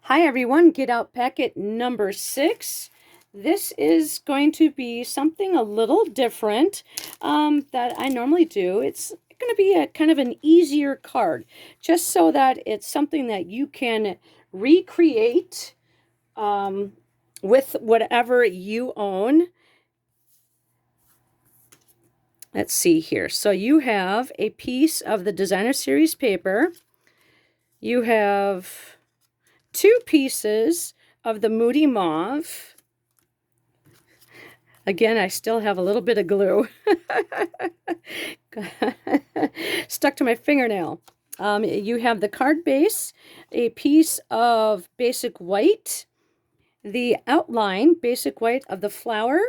Hi everyone, Get Out packet number 6. This is going to be something a little different that I normally do. It's going to be a kind of an easier card, just so that it's something that you can recreate with whatever you own. Let's see here. So you have a piece of the Designer Series paper. You have 2 pieces of the Moody Mauve. Again, I still have a little bit of glue stuck to my fingernail. You have the card base, a piece of basic white, the outline, basic white of the flower,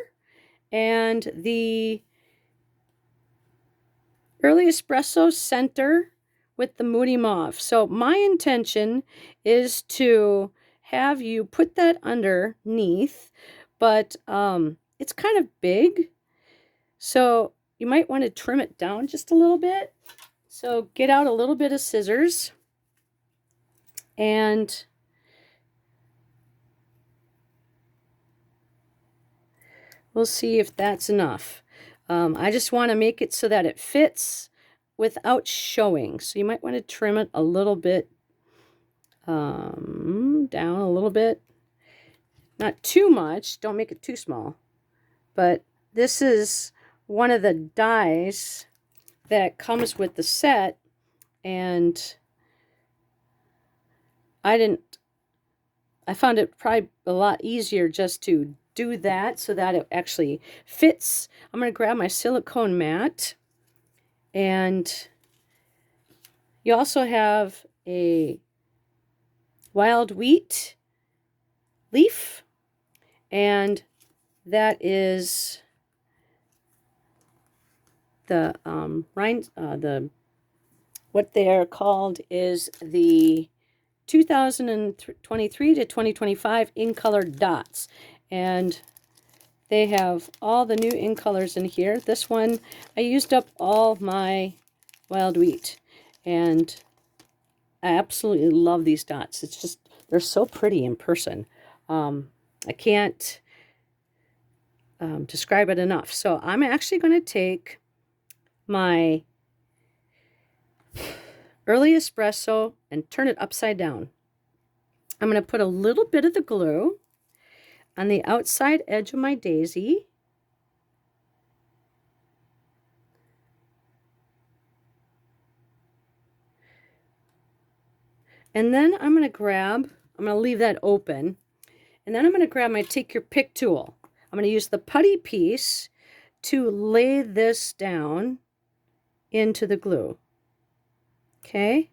and the early espresso center with the Moody Mauve. So my intention is to have you put that underneath, but it's kind of big, so you might want to trim it down just a little bit. So get out a little bit of scissors and we'll see if that's enough. I just want to make it so that it fits without showing. So you might want to trim it a little bit down a little bit. Not too much. Don't make it too small. But this is one of the dies that comes with the set, and I found it probably a lot easier just to do that so that it actually fits. I'm going to grab my silicone mat, and you also have a wild wheat leaf, and that is the what they are called is the 2023 to 2025 in color dots, and they have all the new in colors in here. This one, I used up all my wild wheat, and I absolutely love these dots. It's just, they're so pretty in person. I can't describe it enough. So I'm actually going to take my early espresso and turn it upside down. I'm going to put a little bit of the glue on the outside edge of my daisy. And then I'm going to leave that open. And then I'm going to grab my Take Your Pick tool. I'm going to use the putty piece to lay this down into the glue. Okay?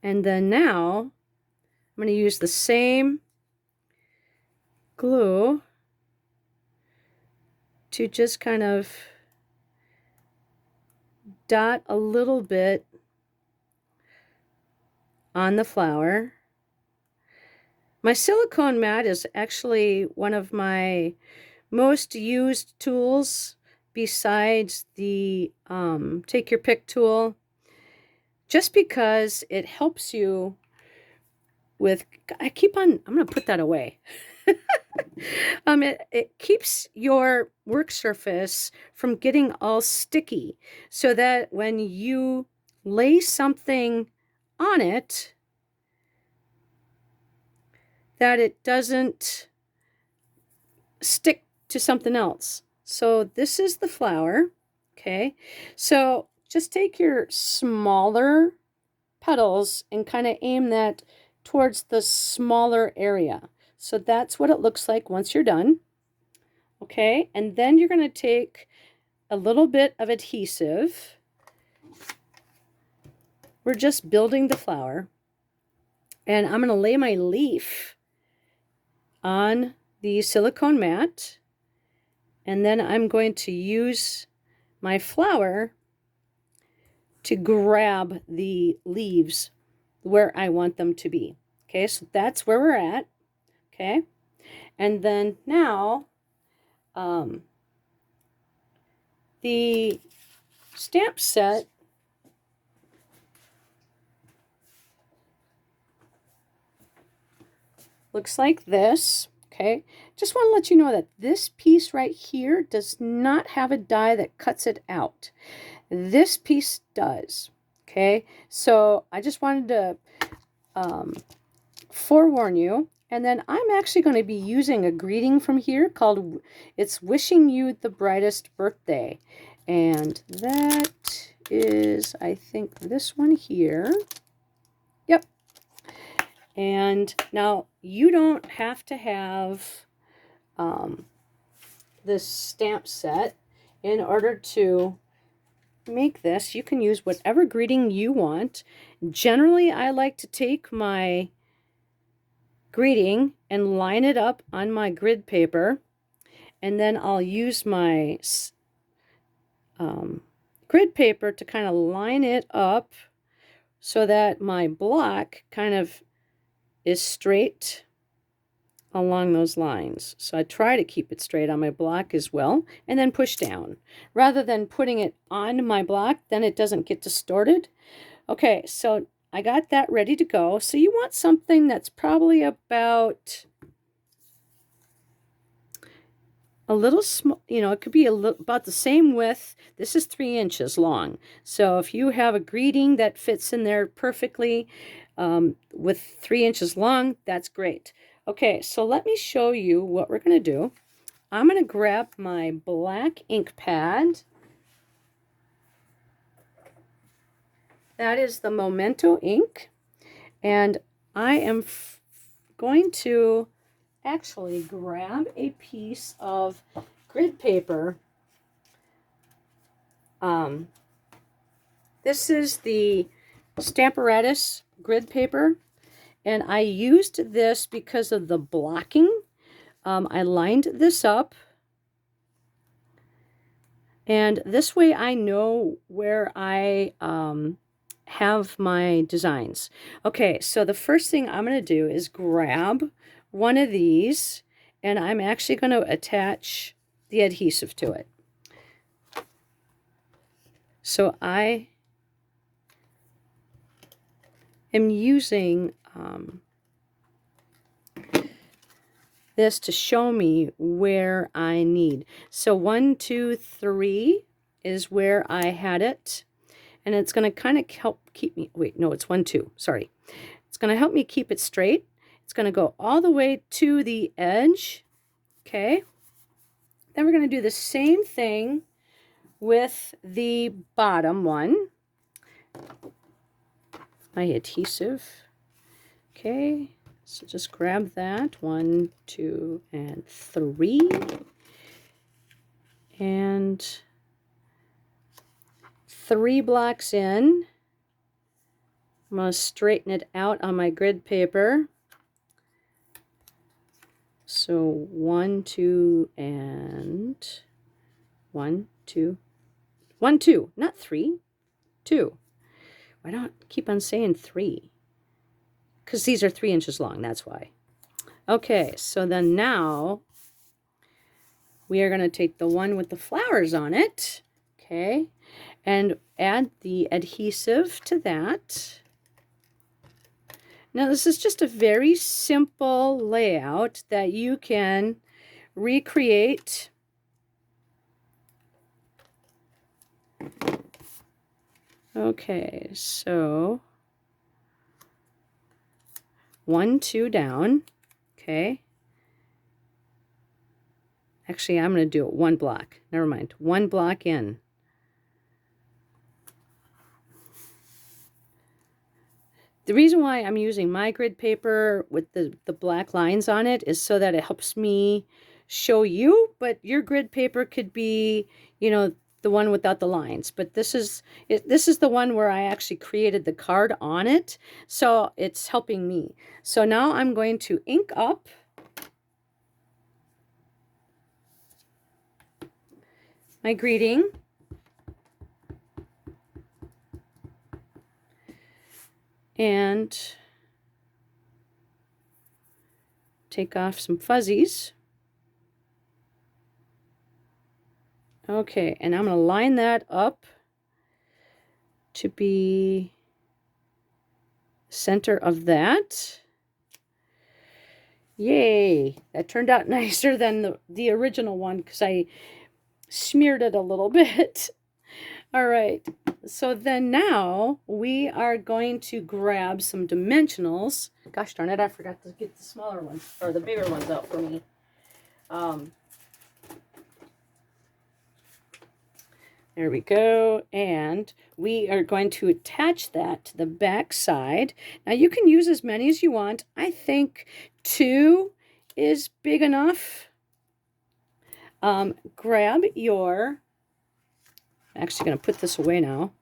And then now I'm going to use the same glue to just kind of dot a little bit on the flower. My silicone mat is actually one of my most used tools besides the Take Your Pick tool, just because it helps you with, I'm going to put that away. It keeps your work surface from getting all sticky, so that when you lay something on it, that it doesn't stick to something else. So this is the flower. Okay, so just take your smaller petals and kind of aim that towards the smaller area. So that's what it looks like once you're done. Okay, and then you're going to take a little bit of adhesive. We're just building the flower. And I'm going to lay my leaf on the silicone mat. And then I'm going to use my flower to grab the leaves where I want them to be. Okay, so that's where we're at. Okay, and then now the stamp set looks like this. Okay, just want to let you know that this piece right here does not have a die that cuts it out. This piece does. Okay, so I just wanted to forewarn you. And then I'm actually going to be using a greeting from here called, it's wishing you the brightest birthday. And that is, I think, this one here. Yep. And now you don't have to have this stamp set in order to make this. You can use whatever greeting you want. Generally, I like to take my greeting and line it up on my grid paper, and then I'll use my grid paper to kind of line it up so that my block kind of is straight along those lines. So I try to keep it straight on my block as well, and then push down. Rather than putting it on my block, then it doesn't get distorted. Okay, so I got that ready to go. So you want something that's probably about a little small, you know, it could be about the same width. This is 3 inches long. So if you have a greeting that fits in there perfectly with 3 inches long, that's great. Okay, so let me show you what we're going to do. I'm going to grab my black ink pad. That is the Memento ink. And I am going to actually grab a piece of grid paper. This is the Stamparatus grid paper, and I used this because of the blocking. I lined this up, and this way I know where I have my designs. Okay, so the first thing I'm going to do is grab one of these, and I'm actually going to attach the adhesive to it. So I am using this to show me where I need. So 1, 2, 3 is where I had it, and it's going to kind of help keep me, wait, no, it's 1, 2, sorry. It's going to help me keep it straight. It's going to go all the way to the edge. Okay. Then we're going to do the same thing with the bottom one. My adhesive. Okay. So just grab that. 1, 2, and 3. And 3 blocks in. I'm going to straighten it out on my grid paper. So 1, 2, and 1, 2, 1, 2, not 3, 2. Why don't I keep on saying 3? Because these are 3 inches long, that's why. Okay, so then now we are going to take the one with the flowers on it, okay, and add the adhesive to that. Now this is just a very simple layout that you can recreate. Okay, so 1, 2 down, okay. Actually, I'm going to do it 1 block. Never mind, 1 block in. The reason why I'm using my grid paper with the black lines on it is so that it helps me show you, but your grid paper could be, you know, the one without the lines. But this is the one where I actually created the card on it, so it's helping me. So now I'm going to ink up my greeting. And take off some fuzzies. Okay, and I'm going to line that up to be center of that. Yay! That turned out nicer than the original one because I smeared it a little bit. All right, so then now we are going to grab some dimensionals. Gosh darn it, I forgot to get the smaller ones, or the bigger ones out for me. There we go, and we are going to attach that to the back side. Now you can use as many as you want. I think 2 is big enough. Grab your, I'm actually going to put this away now.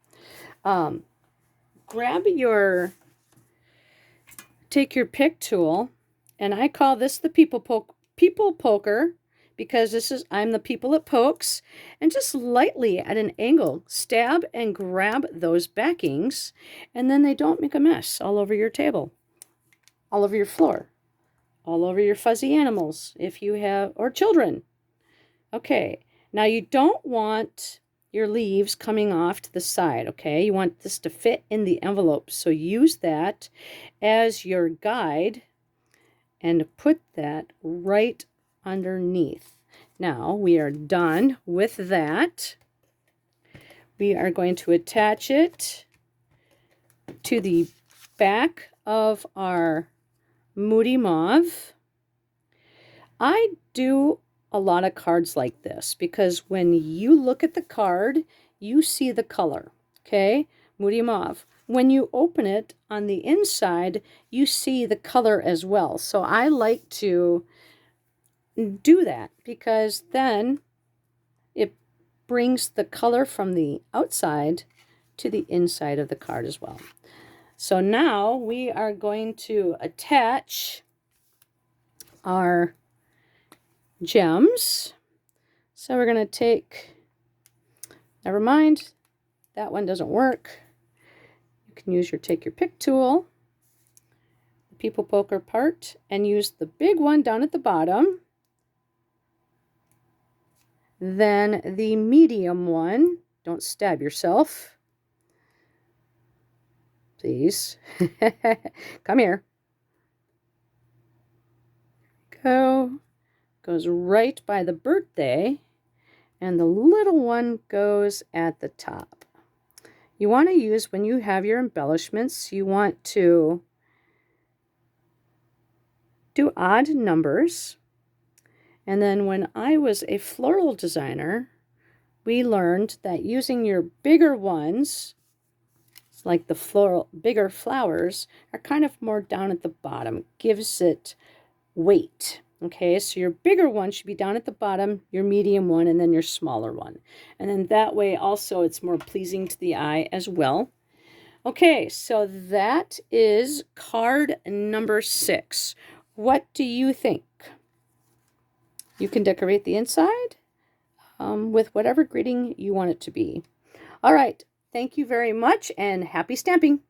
Take your pick tool, and I call this the people poker, because I'm the people it pokes, and just lightly at an angle stab and grab those backings, and then they don't make a mess all over your table, all over your floor, all over your fuzzy animals if you have, or children. Okay, now you don't want your leaves coming off to the side, okay? You want this to fit in the envelope, so use that as your guide and put that right underneath. Now we are done with that. We are going to attach it to the back of our Moody Mauve. I do a lot of cards like this because when you look at the card, you see the color, okay? Moody Mauve. When you open it on the inside, you see the color as well. So I like to do that because then it brings the color from the outside to the inside of the card as well. So now we are going to attach our gems. So we're going to take, never mind, that one doesn't work. You can use take your pick tool, the people poker part, and use the big one down at the bottom. Then the medium one, don't stab yourself, please. Come here. Go. Goes right by the birthday, and the little one goes at the top. You want to use, when you have your embellishments, you want to do odd numbers. And then when I was a floral designer, we learned that using your bigger ones, like the bigger flowers, are kind of more down at the bottom, gives it weight. Okay, so your bigger one should be down at the bottom, your medium one, and then your smaller one. And then that way also it's more pleasing to the eye as well. Okay, so that is card number 6. What do you think? You can decorate the inside with whatever greeting you want it to be. All right, thank you very much and happy stamping.